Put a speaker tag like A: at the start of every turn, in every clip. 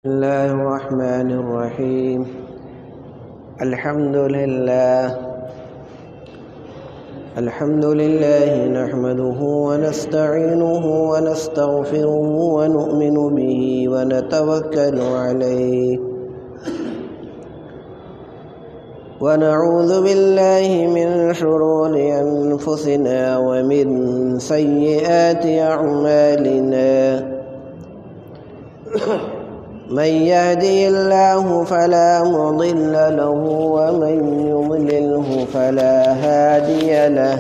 A: بسم الله الرحمن الرحيم. الحمد لله نحمده ونستعينه ونستغفره ونؤمن به ونتوكل عليه ونعوذ بالله من شرور أنفسنا ومن سيئات أعمالنا. من يهدي الله فلا مضل له ومن يضلله فلا هادي له،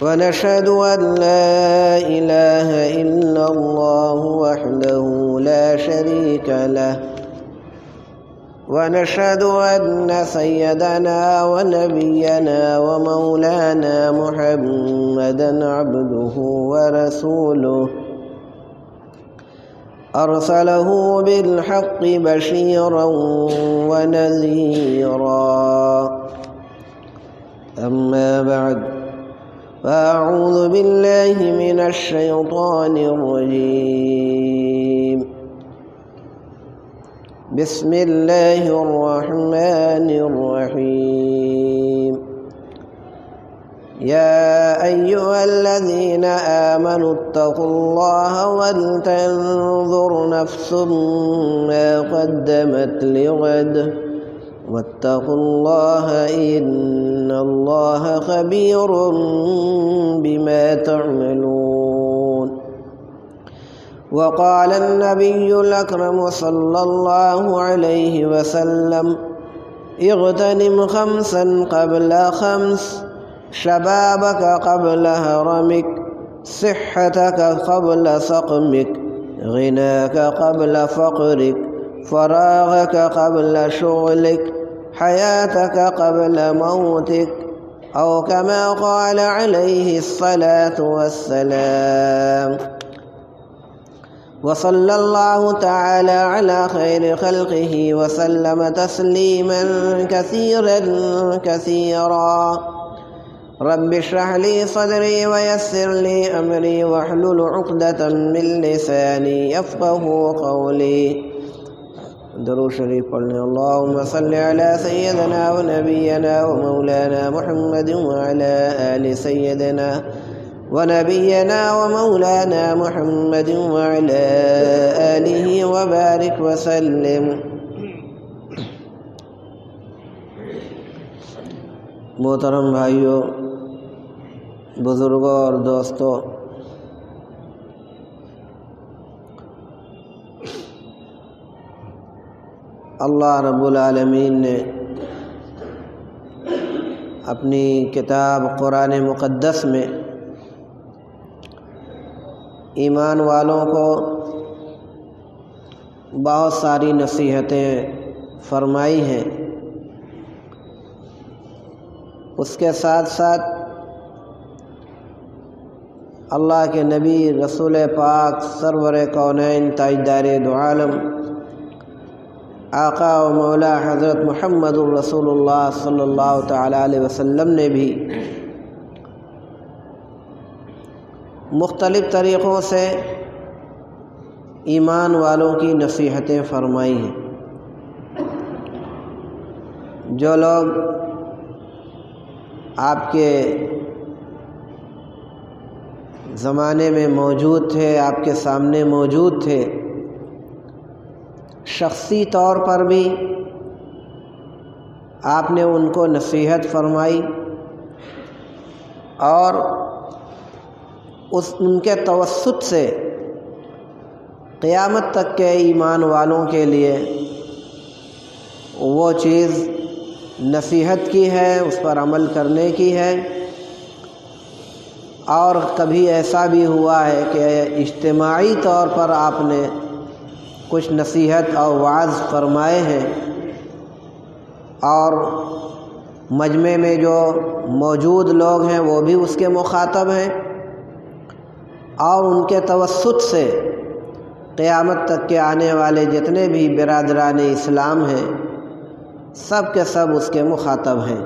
A: ونشهد أن لا إله إلا الله وحده لا شريك له، ونشهد أن سيدنا ونبينا ومولانا محمدا عبده ورسوله، أرسله بالحق بشيرا ونذيرا. أما بعد، فأعوذ بالله من الشيطان الرجيم. بسم الله الرحمن الرحيم. يا أيها الذين آمنوا اتقوا الله ولتنظر نفس ما قدمت لغد واتقوا الله إن الله خبير بما تعملون. وقال النبي الأكرم صلى الله عليه وسلم: اغتنم خمسا قبل خمس، شبابك قبل هرمك، صحتك قبل سقمك، غناك قبل فقرك، فراغك قبل شغلك، حياتك قبل موتك، أو كما قال عليه الصلاة والسلام. وصلى الله تعالى على خير خلقه وسلم تسليما كثيرا كثيرا. رب اشرح لي صدري ويسر لي أمري واحلل عقدة من لساني يفقه قولي. درود شریف پڑھنے. اللهم صل على سيدنا ونبينا ومولانا محمد وعلى آل سيدنا ونبينا ومولانا محمد وعلى آله وبارك وسلم. محترم بھائیوں، بزرگوں اور دوستوں، اللہ رب العالمین نے اپنی کتاب قرآن مقدس میں ایمان والوں کو بہت ساری نصیحتیں فرمائی ہیں. اس کے ساتھ ساتھ اللہ کے نبی رسول پاک سرور کونین تاجدار دو عالم آقا و مولا حضرت محمد الرسول اللہ صلی اللہ تعالی علیہ وسلم نے بھی مختلف طریقوں سے ایمان والوں کی نصیحتیں فرمائی ہیں. جو لوگ آپ کے زمانے میں موجود تھے، آپ کے سامنے موجود تھے، شخصی طور پر بھی آپ نے ان کو نصیحت فرمائی اور ان کے توسط سے قیامت تک کے ایمان والوں کے لیے وہ چیز نصیحت کی ہے، اس پر عمل کرنے کی ہے. اور کبھی ایسا بھی ہوا ہے کہ اجتماعی طور پر آپ نے کچھ نصیحت اور وعظ فرمائے ہیں اور مجمع میں جو موجود لوگ ہیں وہ بھی اس کے مخاطب ہیں، اور ان کے توسط سے قیامت تک کے آنے والے جتنے بھی برادران اسلام ہیں سب کے سب اس کے مخاطب ہیں.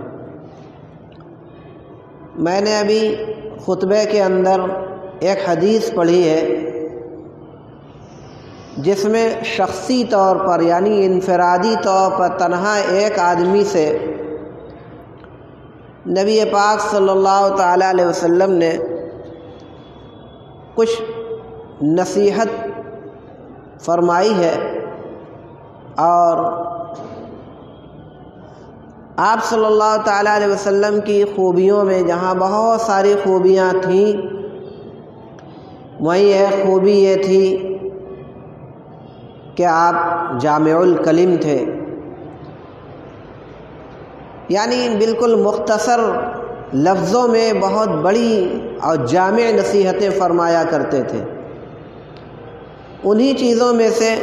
A: میں نے ابھی خطبے کے اندر ایک حدیث پڑھی ہے جس میں شخصی طور پر یعنی انفرادی طور پر تنہا ایک آدمی سے نبی پاک صلی اللہ تعالیٰ علیہ وسلم نے کچھ نصیحت فرمائی ہے، اور آپ صلی اللہ تعالیٰ علیہ وسلم کی خوبیوں میں جہاں بہت ساری خوبیاں تھیں، وہیں ایک خوبی یہ تھی کہ آپ جامع الکلم تھے، یعنی بالکل مختصر لفظوں میں بہت بڑی اور جامع نصیحتیں فرمایا کرتے تھے۔ انہی چیزوں میں سے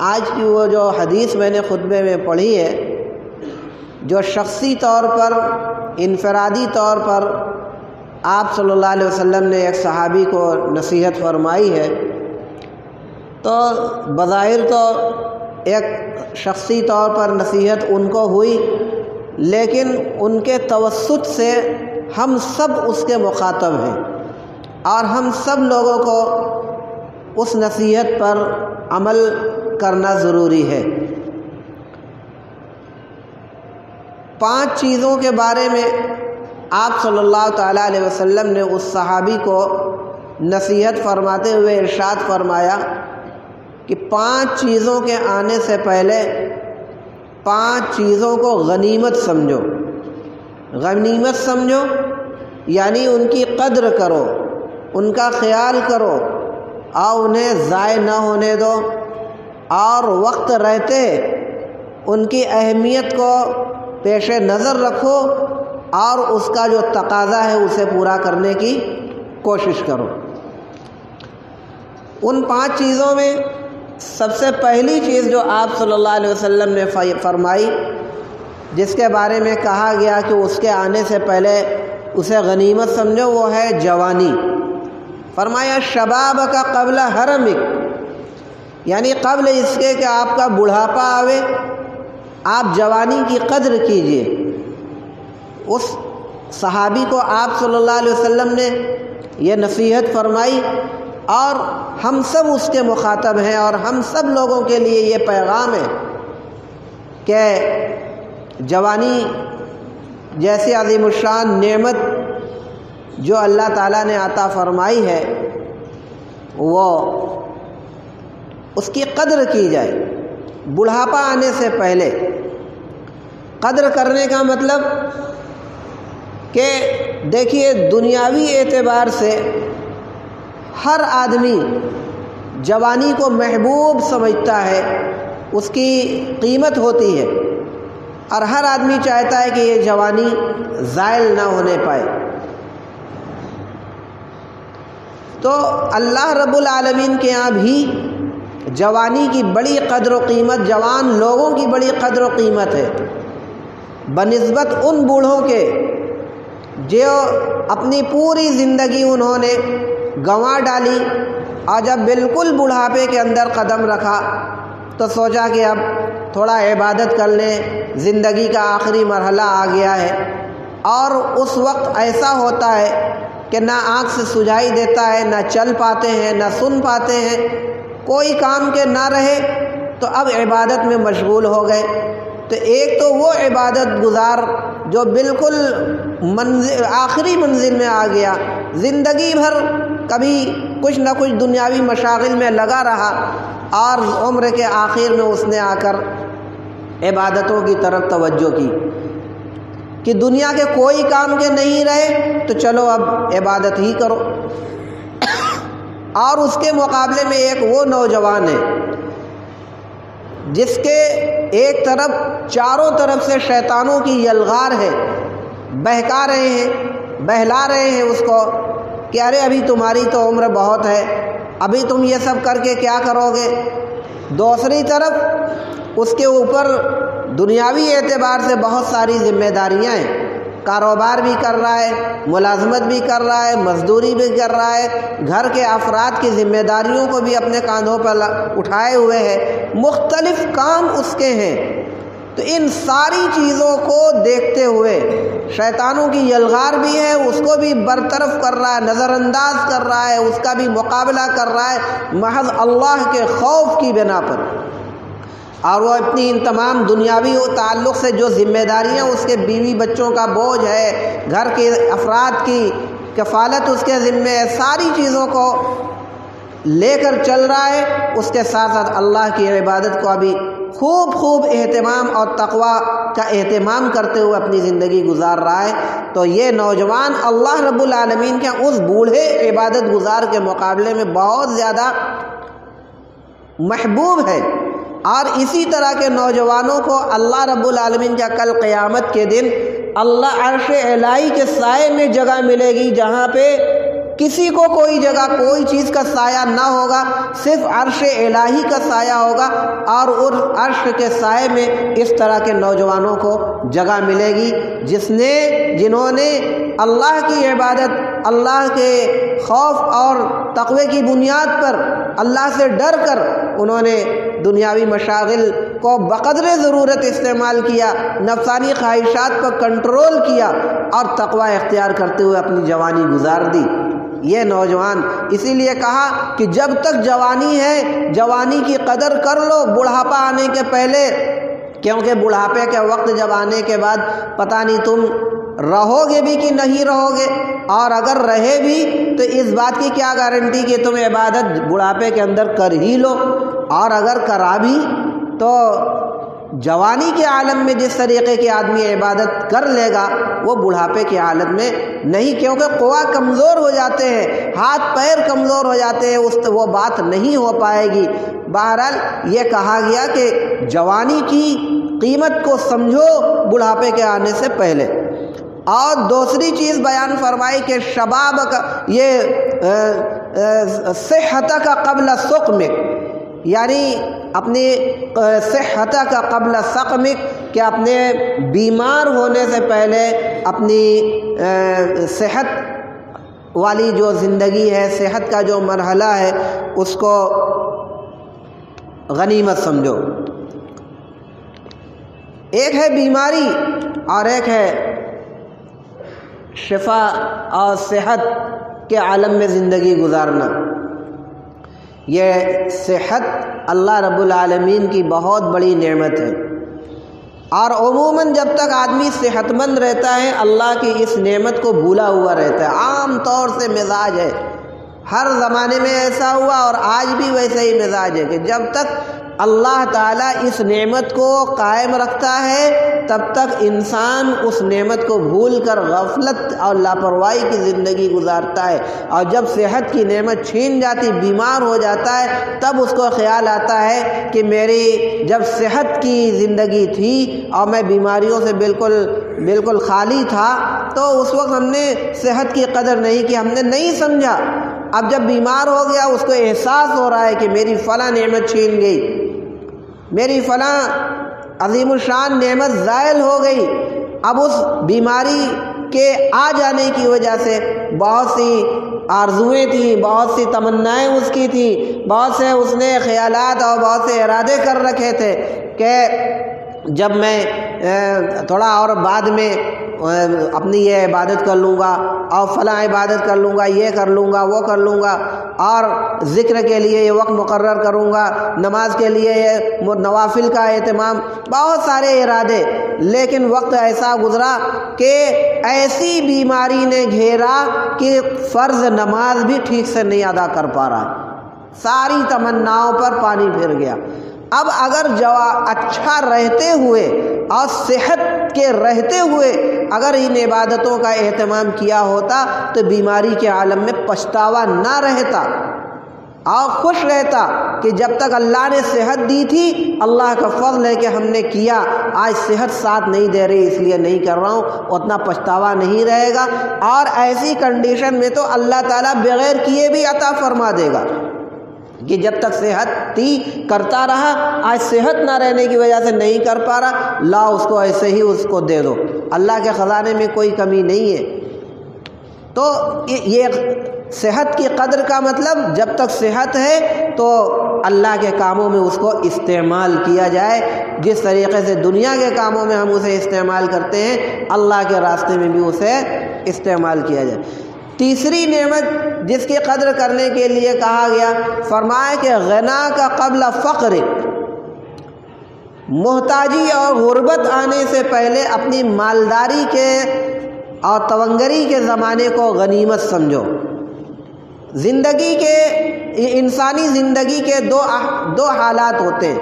A: آج کی وہ جو حدیث میں نے خطبے میں پڑھی ہے، جو شخصی طور پر انفرادی طور پر آپ صلی اللہ علیہ وسلم نے ایک صحابی کو نصیحت فرمائی ہے، تو بظاہر تو ایک شخصی طور پر نصیحت ان کو ہوئی، لیکن ان کے توسط سے ہم سب اس کے مخاطب ہیں، اور ہم سب لوگوں کو اس نصیحت پر عمل کرنا ضروری ہے۔ 5 چیزوں کے بارے میں آپ صلی اللہ تعالیٰ علیہ وسلم نے اس صحابی کو نصیحت فرماتے ہوئے ارشاد فرمایا کہ 5 چیزوں کے آنے سے پہلے 5 چیزوں کو غنیمت سمجھو۔ غنیمت سمجھو یعنی ان کی قدر کرو، ان کا خیال کرو اور انہیں ضائع نہ ہونے دو، اور وقت رہتے ان کی اہمیت کو پیش نظر رکھو، اور اس کا جو تقاضا ہے اسے پورا کرنے کی کوشش کرو۔ ان 5 چیزوں میں سب سے پہلی چیز جو آپ صلی اللہ علیہ وسلم نے فرمائی، جس کے بارے میں کہا گیا کہ اس کے آنے سے پہلے اسے غنیمت سمجھو، وہ ہے جوانی۔ فرمایا شباب کا قبل حرمک، یعنی قبل اس کے کہ آپ کا بڑھاپا آوے آپ جوانی کی قدر کیجئے۔ اس صحابی کو آپ صلی اللہ علیہ وسلم نے یہ نصیحت فرمائی، اور ہم سب اس کے مخاطب ہیں، اور ہم سب لوگوں کے لیے یہ پیغام ہے کہ جوانی جیسی عظیم الشان نعمت جو اللہ تعالیٰ نے عطا فرمائی ہے، وہ اس کی قدر کی جائے بڑھاپا آنے سے پہلے۔ قدر کرنے کا مطلب کہ دیکھیے دنیاوی اعتبار سے ہر آدمی جوانی کو محبوب سمجھتا ہے، اس کی قیمت ہوتی ہے، اور ہر آدمی چاہتا ہے کہ یہ جوانی زائل نہ ہونے پائے۔ تو اللہ رب العالمین کے ہاں بھی جوانی کی بڑی قدر و قیمت، جوان لوگوں کی بڑی قدر و قیمت ہے، بنسبت ان بوڑھوں کے جو اپنی پوری زندگی انہوں نے گنوا ڈالی، اور جب بالکل بڑھاپے کے اندر قدم رکھا تو سوچا کہ اب تھوڑا عبادت کر لیں، زندگی کا آخری مرحلہ آ گیا ہے، اور اس وقت ایسا ہوتا ہے کہ نہ آنکھ سے سجائی دیتا ہے، نہ چل پاتے ہیں، نہ سن پاتے ہیں، کوئی کام کے نہ رہے تو اب عبادت میں مشغول ہو گئے۔ تو ایک تو وہ عبادت گزار جو بالکل آخری منزل میں آ گیا، زندگی بھر کبھی کچھ نہ کچھ دنیاوی مشاغل میں لگا رہا، اور عمر کے آخر میں اس نے آ کر عبادتوں کی طرف توجہ کی کہ دنیا کے کوئی کام کے نہیں رہے تو چلو اب عبادت ہی کرو۔ اور اس کے مقابلے میں ایک وہ نوجوان ہے جس کے ایک طرف چاروں طرف سے شیطانوں کی یلغار ہے، بہکا رہے ہیں، بہلا رہے ہیں اس کو کہ ارے ابھی تمہاری تو عمر بہت ہے، ابھی تم یہ سب کر کے کیا کرو گے۔ دوسری طرف اس کے اوپر دنیاوی اعتبار سے بہت ساری ذمہ داریاں ہیں، کاروبار بھی کر رہا ہے، ملازمت بھی کر رہا ہے، مزدوری بھی کر رہا ہے، گھر کے افراد کی ذمہ داریوں کو بھی اپنے کاندھوں پر اٹھائے ہوئے ہے، مختلف کام اس کے ہیں۔ تو ان ساری چیزوں کو دیکھتے ہوئے شیطانوں کی یلغار بھی ہے، اس کو بھی برطرف کر رہا ہے، نظر انداز کر رہا ہے، اس کا بھی مقابلہ کر رہا ہے محض اللہ کے خوف کی بنا پر۔ اور وہ اپنی ان تمام دنیاوی تعلق سے جو ذمہ داریاں اس کے بیوی بچوں کا بوجھ ہے، گھر کے افراد کی کفالت اس کے ذمہ ہے، ساری چیزوں کو لے کر چل رہا ہے، اس کے ساتھ ساتھ اللہ کی عبادت کو ابھی خوب اہتمام اور تقوی کا اہتمام کرتے ہوئے اپنی زندگی گزار رہا ہے۔ تو یہ نوجوان اللہ رب العالمین کے اس بوڑھے عبادت گزار کے مقابلے میں بہت زیادہ محبوب ہے۔ اور اسی طرح کے نوجوانوں کو اللہ رب العالمین کا کل قیامت کے دن اللہ عرش الہی کے سائے میں جگہ ملے گی، جہاں پہ کسی کو کوئی جگہ کوئی چیز کا سایہ نہ ہوگا، صرف عرش الہی کا سایہ ہوگا، اور اس عرش کے سائے میں اس طرح کے نوجوانوں کو جگہ ملے گی جنہوں نے اللہ کی عبادت، اللہ کے خوف اور تقوی کی بنیاد پر اللہ سے ڈر کر انہوں نے دنیاوی مشاغل کو بقدر ضرورت استعمال کیا، نفسانی خواہشات پر کنٹرول کیا اور تقوی اختیار کرتے ہوئے اپنی جوانی گزار دی۔ یہ نوجوان اسی لیے کہا کہ جب تک جوانی ہے جوانی کی قدر کر لو بڑھاپا آنے کے پہلے، کیونکہ بڑھاپے کے وقت جب آنے کے بعد پتہ نہیں تم رہو گے بھی کہ نہیں رہو گے، اور اگر رہے بھی تو اس بات کی کیا گارنٹی کہ تم عبادت بڑھاپے کے اندر کر ہی لو، اور اگر کرا بھی تو جوانی کے عالم میں جس طریقے کی آدمی عبادت کر لے گا وہ بڑھاپے کی حالت میں نہیں، کیونکہ قوا کمزور ہو جاتے ہیں، ہاتھ پیر کمزور ہو جاتے ہیں، وہ بات نہیں ہو پائے گی۔ بہرحال یہ کہا گیا کہ جوانی کی قیمت کو سمجھو بڑھاپے کے آنے سے پہلے۔ اور دوسری چیز بیان فرمائی کہ شباب کا یہ صحت کا قبل سقمک، یعنی اپنی صحت کا قبل سقمک، کہ اپنے بیمار ہونے سے پہلے اپنی صحت والی جو زندگی ہے، صحت کا جو مرحلہ ہے، اس کو غنیمت سمجھو۔ ایک ہے بیماری اور ایک ہے شفا اور صحت کے عالم میں زندگی گزارنا۔ یہ صحت اللہ رب العالمین کی بہت بڑی نعمت ہے، اور عموماً جب تک آدمی صحت مند رہتا ہے اللہ کی اس نعمت کو بھولا ہوا رہتا ہے۔ عام طور سے مزاج ہے، ہر زمانے میں ایسا ہوا اور آج بھی ویسا ہی مزاج ہے کہ جب تک اللہ تعالیٰ اس نعمت کو قائم رکھتا ہے تب تک انسان اس نعمت کو بھول کر غفلت اور لاپرواہی کی زندگی گزارتا ہے، اور جب صحت کی نعمت چھین جاتی، بیمار ہو جاتا ہے، تب اس کو خیال آتا ہے کہ میری جب صحت کی زندگی تھی اور میں بیماریوں سے بالکل خالی تھا تو اس وقت ہم نے صحت کی قدر نہیں کی، ہم نے نہیں سمجھا۔ اب جب بیمار ہو گیا اس کو احساس ہو رہا ہے کہ میری فلاں نعمت چھین گئی، میری فلاں عظیم الشان نعمت زائل ہو گئی۔ اب اس بیماری کے آ جانے کی وجہ سے بہت سی آرزوئیں تھیں، بہت سی تمنائیں اس کی تھیں، بہت سے اس نے خیالات اور بہت سے ارادے کر رکھے تھے کہ جب میں تھوڑا اور بعد میں اپنی یہ عبادت کر لوں گا اور فلاں عبادت کر لوں گا، یہ کر لوں گا، وہ کر لوں گا، اور ذکر کے لیے یہ وقت مقرر کروں گا، نماز کے لیے یہ نوافل کا اہتمام، بہت سارے ارادے۔ لیکن وقت ایسا گزرا کہ ایسی بیماری نے گھیرا کہ فرض نماز بھی ٹھیک سے نہیں ادا کر پا رہا، ساری تمناؤں پر پانی پھر گیا۔ اب اگر اچھا رہتے ہوئے اور صحت کے رہتے ہوئے اگر ان عبادتوں کا اہتمام کیا ہوتا تو بیماری کے عالم میں پچھتاوا نہ رہتا اور خوش رہتا کہ جب تک اللہ نے صحت دی تھی اللہ کا فضل ہے کہ ہم نے کیا، آج صحت ساتھ نہیں دے رہی اس لیے نہیں کر رہا ہوں، اتنا پچھتاوا نہیں رہے گا، اور ایسی کنڈیشن میں تو اللہ تعالیٰ بغیر کیے بھی عطا فرما دے گا کہ جب تک صحت تھی کرتا رہا، آج صحت نہ رہنے کی وجہ سے نہیں کر پا رہا، لا اس کو ایسے ہی اس کو دے دو، اللہ کے خزانے میں کوئی کمی نہیں ہے۔ تو یہ صحت کی قدر کا مطلب جب تک صحت ہے تو اللہ کے کاموں میں اس کو استعمال کیا جائے، جس طریقے سے دنیا کے کاموں میں ہم اسے استعمال کرتے ہیں اللہ کے راستے میں بھی اسے استعمال کیا جائے۔ تیسری نعمت جس کی قدر کرنے کے لیے کہا گیا، فرمایا کہ غنا کا قبل فقر، محتاجی اور غربت آنے سے پہلے اپنی مالداری کے اور تونگری کے زمانے کو غنیمت سمجھو۔ زندگی کے انسانی زندگی کے دو حالات ہوتے ہیں،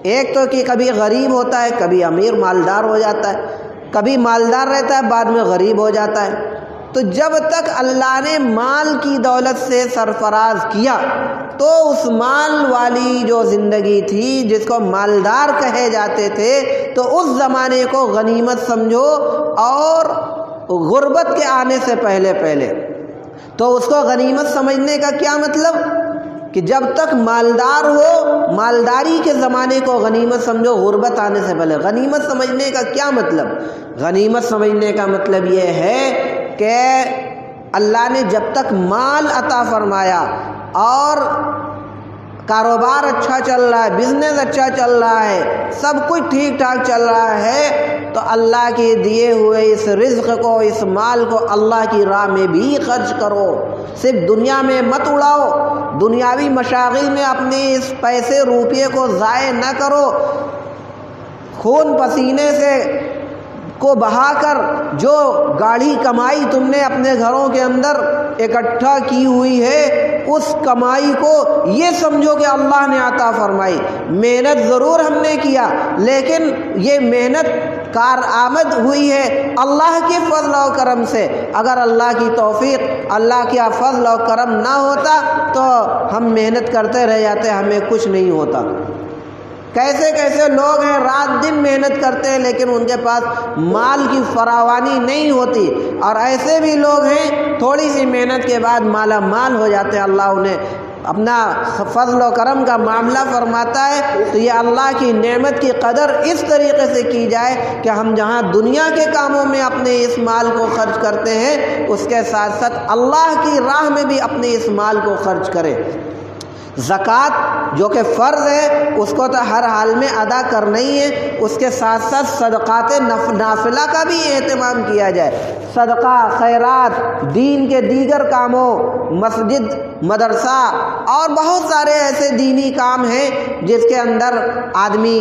A: ایک تو کہ کبھی غریب ہوتا ہے، کبھی امیر مالدار ہو جاتا ہے، کبھی مالدار رہتا ہے بعد میں غریب ہو جاتا ہے۔ تو جب تک اللہ نے مال کی دولت سے سرفراز کیا تو اس مال والی جو زندگی تھی جس کو مالدار کہے جاتے تھے تو اس زمانے کو غنیمت سمجھو، اور غربت کے آنے سے پہلے تو اس کو غنیمت سمجھنے کا کیا مطلب کہ جب تک مالدار ہو مالداری کے زمانے کو غنیمت سمجھو، غربت آنے سے پہلے۔ غنیمت سمجھنے کا کیا مطلب؟ غنیمت سمجھنے کا مطلب یہ ہے کہ اللہ نے جب تک مال عطا فرمایا اور کاروبار اچھا چل رہا ہے، بزنس اچھا چل رہا ہے، سب کچھ ٹھیک ٹھاک چل رہا ہے، تو اللہ کے دیے ہوئے اس رزق کو، اس مال کو اللہ کی راہ میں بھی خرچ کرو، صرف دنیا میں مت اڑاؤ، دنیاوی مشاغل میں اپنے اس پیسے روپیے کو ضائع نہ کرو، خون پسینے سے کو بہا کر جو گاڑھی کمائی تم نے اپنے گھروں کے اندر اکٹھا کی ہوئی ہے، اس کمائی کو یہ سمجھو کہ اللہ نے عطا فرمائی۔ محنت ضرور ہم نے کیا، لیکن یہ محنت کارآمد ہوئی ہے اللہ کے فضل و کرم سے۔ اگر اللہ کی توفیق، اللہ کا فضل و کرم نہ ہوتا تو ہم محنت کرتے رہ جاتے، ہمیں کچھ نہیں ہوتا۔ کیسے کیسے لوگ ہیں رات دن محنت کرتے ہیں لیکن ان کے پاس مال کی فراوانی نہیں ہوتی، اور ایسے بھی لوگ ہیں تھوڑی سی محنت کے بعد مالا مال ہو جاتے ہیں۔ اللہ انہیں اپنا فضل و کرم کا معاملہ فرماتا ہے۔ تو یہ اللہ کی نعمت کی قدر اس طریقے سے کی جائے کہ ہم جہاں دنیا کے کاموں میں اپنے اس مال کو خرچ کرتے ہیں، اس کے ساتھ ساتھ اللہ کی راہ میں بھی اپنے اس مال کو خرچ کریں۔ زکوٰۃ جو کہ فرض ہے اس کو تو ہر حال میں ادا کرنا ہی ہے، اس کے ساتھ ساتھ صدقات نافلہ کا بھی اہتمام کیا جائے۔ صدقہ، خیرات، دین کے دیگر کاموں، مسجد، مدرسہ اور بہت سارے ایسے دینی کام ہیں جس کے اندر آدمی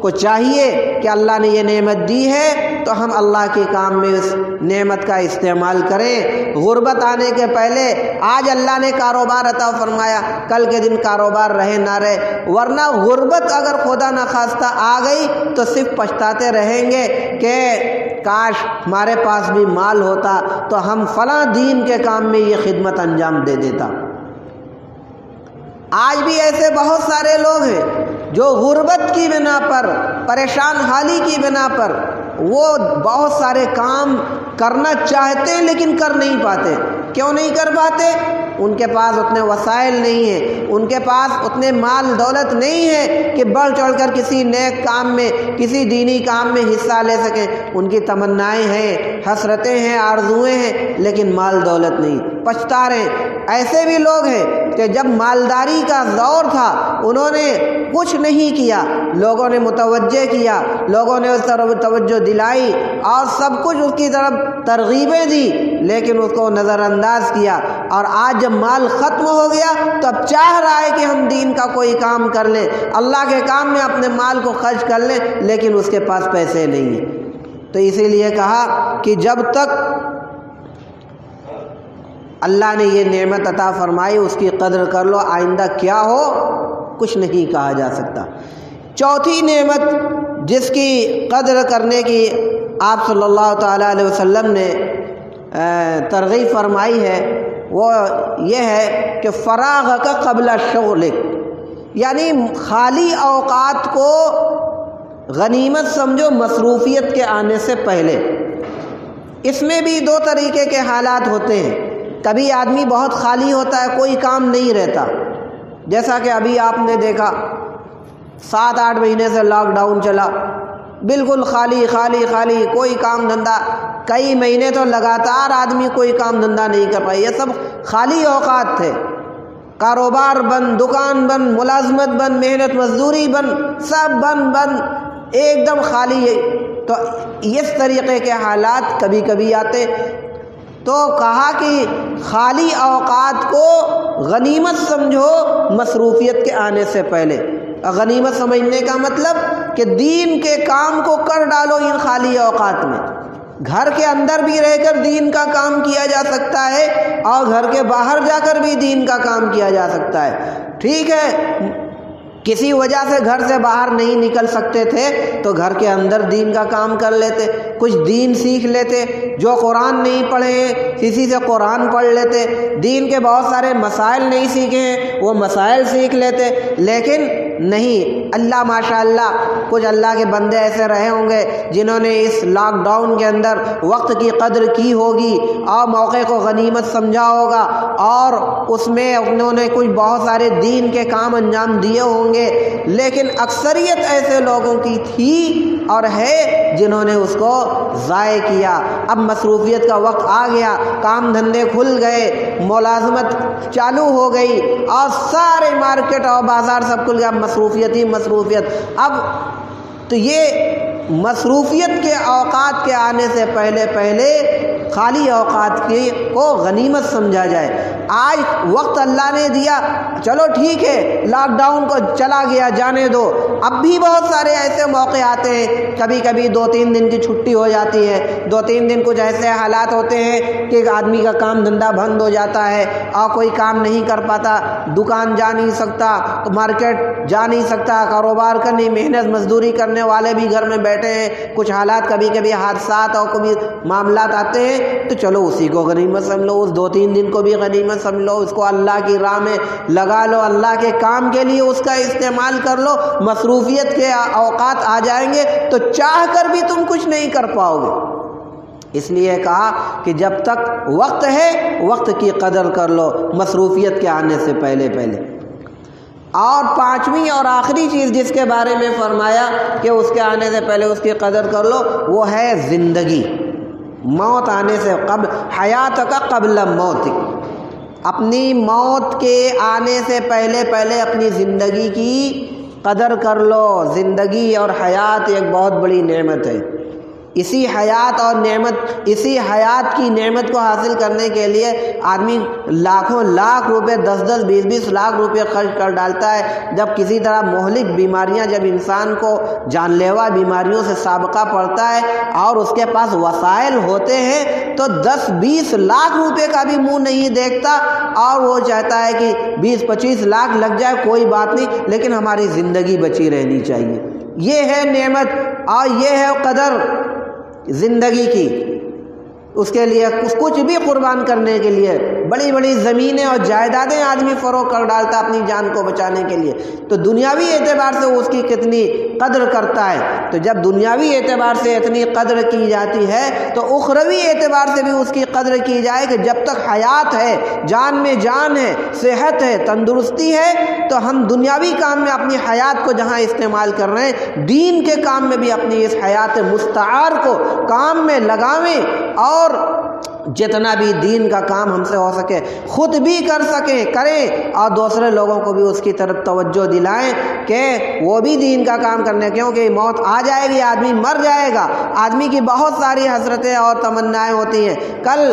A: کو چاہیے کہ اللہ نے یہ نعمت دی ہے تو ہم اللہ کے کام میں اس نعمت کا استعمال کریں۔ غربت آنے کے پہلے آج اللہ نے کاروبار عطا فرمایا، کل کے دن کاروبار رہے نہ رہے، ورنہ غربت اگر خدا نخواستہ آ گئی تو صرف پچھتاتے رہیں گے کہ کاش ہمارے پاس بھی مال ہوتا تو ہم فلاں دین کے کام میں یہ خدمت انجام دے دیتا۔ آج بھی ایسے بہت سارے لوگ ہیں جو غربت کی بنا پر، پریشان حالی کی بنا پر وہ بہت سارے کام کرنا چاہتے ہیں لیکن کر نہیں پاتے۔ کیوں نہیں کر پاتے؟ ان کے پاس اتنے وسائل نہیں ہیں، ان کے پاس اتنے مال دولت نہیں ہے کہ بڑھ چڑھ کر کسی نیک کام میں، کسی دینی کام میں حصہ لے سکیں۔ ان کی تمنائیں ہیں، حسرتیں ہیں، آرزوئیں ہیں، لیکن مال دولت نہیں، پچھتا رہے ہیں۔ ایسے بھی لوگ ہیں کہ جب مالداری کا دور تھا انہوں نے کچھ نہیں کیا، لوگوں نے متوجہ کیا، لوگوں نے اس طرف توجہ دلائی اور سب کچھ اس کی طرف ترغیبیں دی، لیکن اس کو نظر انداز کیا، اور آج جب مال ختم ہو گیا تو اب چاہ رہا ہے کہ ہم دین کا کوئی کام کر لیں، اللہ کے کام میں اپنے مال کو خرچ کر لیں، لیکن اس کے پاس پیسے نہیں ہیں۔ تو اسی لیے کہا کہ جب تک اللہ نے یہ نعمت عطا فرمائی اس کی قدر کر لو، آئندہ کیا ہو کچھ نہیں کہا جا سکتا۔ چوتھی نعمت جس کی قدر کرنے کی آپ صلی اللہ تعالیٰ علیہ وسلم نے ترغیب فرمائی ہے وہ یہ ہے کہ فراغ کا قبل شغلک، یعنی خالی اوقات کو غنیمت سمجھو مصروفیت کے آنے سے پہلے۔ اس میں بھی دو طریقے کے حالات ہوتے ہیں، کبھی آدمی بہت خالی ہوتا ہے، کوئی کام نہیں رہتا، جیسا کہ ابھی آپ نے دیکھا 7-8 مہینے سے لاک ڈاؤن چلا، بالکل خالی خالی خالی، کوئی کام دھندا کئی مہینے تو لگاتار آدمی کوئی کام دھندا نہیں کر پائے، یہ سب خالی اوقات تھے، کاروبار بند، دکان بند، ملازمت بند، محنت مزدوری بند، سب بند، ایک دم خالی ہے۔ تو اس طریقے کے حالات کبھی کبھی آتے، تو کہا کہ خالی اوقات کو غنیمت سمجھو مصروفیت کے آنے سے پہلے۔ غنیمت سمجھنے کا مطلب کہ دین کے کام کو کر ڈالو ان خالی اوقات میں۔ گھر کے اندر بھی رہ کر دین کا کام کیا جا سکتا ہے اور گھر کے باہر جا کر بھی دین کا کام کیا جا سکتا ہے۔ ٹھیک ہے، کسی وجہ سے گھر سے باہر نہیں نکل سکتے تھے تو گھر کے اندر دین کا کام کر لیتے، کچھ دین سیکھ لیتے، جو قرآن نہیں پڑھے ہیں کسی سے قرآن پڑھ لیتے، دین کے بہت سارے مسائل نہیں سیکھے ہیں وہ مسائل سیکھ لیتے۔ لیکن نہیں، اللہ ماشاء اللہ کچھ اللہ کے بندے ایسے رہے ہوں گے جنہوں نے اس لاک ڈاؤن کے اندر وقت کی قدر کی ہوگی اور موقع کو غنیمت سمجھا ہوگا، اور اس میں انہوں نے کچھ بہت سارے دین کے کام انجام دیے ہوں گے۔ لیکن اکثریت ایسے لوگوں کی تھی اور ہے جنہوں نے اس کو ضائع کیا۔ اب مصروفیت کا وقت آ گیا، کام دھندے کھل گئے، ملازمت چالو ہو گئی اور سارے مارکیٹ اور بازار سب کھل گیا، مصروفیت ہی مصروفیت۔ اب تو یہ مصروفیت کے اوقات کے آنے سے پہلے خالی اوقات کو غنیمت سمجھا جائے۔ آج وقت اللہ نے دیا، چلو ٹھیک ہے، لاک ڈاؤن کو چلا گیا جانے دو، اب بھی بہت سارے ایسے موقع آتے ہیں، کبھی کبھی 2-3 دن کی چھٹی ہو جاتی ہے، 2-3 دن کچھ ایسے حالات ہوتے ہیں کہ آدمی کا کام دھندا بند ہو جاتا ہے اور کوئی کام نہیں کر پاتا، دکان جا نہیں سکتا، مارکیٹ جا نہیں سکتا، کاروبار کرنے محنت مزدوری کرنے والے بھی گھر میں بیٹھے ہیں، کچھ حالات کبھی کبھی حادثات اور کبھی معاملات آتے ہیں، تو چلو اسی کو غنیمت سمجھ لو، اس 2-3 دن کو بھی غنیمت سمجھ لو، اس کو اللہ کی راہ میں لگا لو، اللہ کے کام کے لیے اس کا استعمال کر لو۔ مصروفیت کے اوقات آ جائیں گے تو چاہ کر بھی تم کچھ نہیں کر پاؤ گے۔ اس لیے کہا کہ جب تک وقت ہے وقت کی قدر کر لو مصروفیت کے آنے سے پہلے۔ اور 5ویں اور آخری چیز جس کے بارے میں فرمایا کہ اس کے آنے سے پہلے اس کی قدر کر لو، وہ ہے زندگی۔ موت آنے سے قبل، حیات کا قبل موت، اپنی موت کے آنے سے پہلے اپنی زندگی کی قدر کر لو۔ زندگی اور حیات ایک بہت بڑی نعمت ہے۔ اسی حیات کی نعمت کو حاصل کرنے کے لیے آدمی لاکھوں لاکھ روپے، 10-10 20-20 لاکھ روپے خرچ کر ڈالتا ہے۔ جب کسی طرح مہلک بیماریاں، جب انسان کو جان لیوا بیماریوں سے سابقہ پڑتا ہے اور اس کے پاس وسائل ہوتے ہیں تو 10-20 لاکھ روپے کا بھی منہ نہیں دیکھتا اور وہ چاہتا ہے کہ 20-25 لاکھ لگ جائے کوئی بات نہیں، لیکن ہماری زندگی بچی رہنی چاہیے۔ یہ ہے نعمت اور یہ ہے قدر زندگی کی۔ اس کے لیے کچھ بھی قربان کرنے کے لیے بڑی بڑی زمینیں اور جائیدادیں آدمی فروخت کر ڈالتا اپنی جان کو بچانے کے لیے، تو دنیاوی اعتبار سے اس کی کتنی قدر کرتا ہے۔ تو جب دنیاوی اعتبار سے اتنی قدر کی جاتی ہے تو اخروی اعتبار سے بھی اس کی قدر کی جائے کہ جب تک حیات ہے، جان میں جان ہے، صحت ہے، تندرستی ہے، تو ہم دنیاوی کام میں اپنی حیات کو جہاں استعمال کر رہے ہیں، دین کے کام میں بھی اپنی اس حیات مستعار کو کام میں لگاویں اور جتنا بھی دین کا کام ہم سے ہو سکے خود بھی کریں اور دوسرے لوگوں کو بھی اس کی طرف توجہ دلائیں کہ وہ بھی دین کا کام کرنے، کیونکہ موت آ جائے گی، آدمی مر جائے گا، آدمی کی بہت ساری حسرتیں اور تمنائیں ہوتی ہیں۔ کل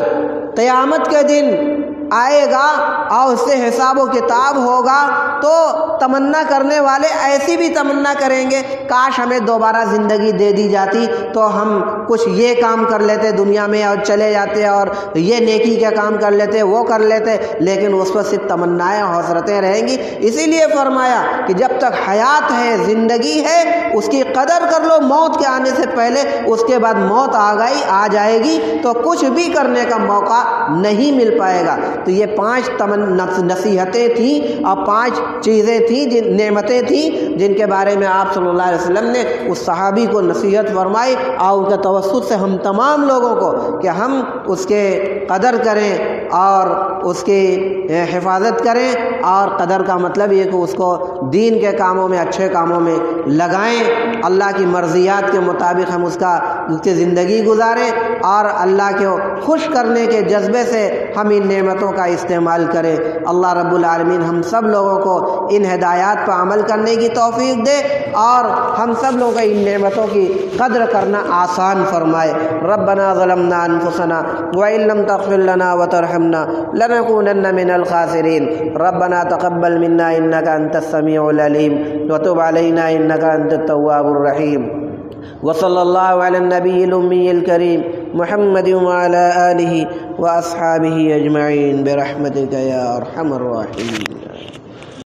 A: قیامت کے دن آئے گا اور اس سے حساب و کتاب ہوگا تو تمنا کرنے والے ایسی بھی تمنا کریں گے کاش ہمیں دوبارہ زندگی دے دی جاتی تو ہم کچھ یہ کام کر لیتے دنیا میں اور چلے جاتے اور یہ نیکی کے کام کر لیتے، وہ کر لیتے، لیکن اس پر صرف تمنائیں اور حسرتیں رہیں گی۔ اسی لیے فرمایا کہ جب تک حیات ہے، زندگی ہے، اس کی قدر کر لو موت کے آنے سے پہلے، اس کے بعد موت آ جائے گی تو کچھ بھی کرنے کا موقع نہیں مل پائے گا۔ تو یہ 5 نصیحتیں تھیں اور 5 چیزیں تھیں، نعمتیں تھیں جن کے بارے میں آپ صلی اللہ علیہ وسلم نے اس صحابی کو نصیحت فرمائی اور ان کے توسط سے ہم تمام لوگوں کو کہ ہم اس کے قدر کریں اور اس کی حفاظت کریں۔ اور قدر کا مطلب یہ کہ اس کو دین کے کاموں میں، اچھے کاموں میں لگائیں، اللہ کی مرضیات کے مطابق ہم اس کی زندگی گزاریں، اور اللہ کو خوش کرنے کے جذبے سے ہم ان نعمتوں کا استعمال کریں۔ اللہ رب العالمین ہم سب لوگوں کو ان ہدایات پر عمل کرنے کی توفیق دے، اور ہم سب لوگوں کو ان نعمتوں کی قدر کرنا آسان فرمائے۔ ربنا ظلمنا انفسنا وإن لم تغفر لنا وترحمنا لنكونن من الخاسرين ربنا تقبل منا إنك أنت السميع العليم وتب علينا إنك أنت التواب الرحيم وصلى الله على النبي الأمي الكريم محمد وعلى آله وأصحابه أجمعين برحمتك يا أرحم الراحمين۔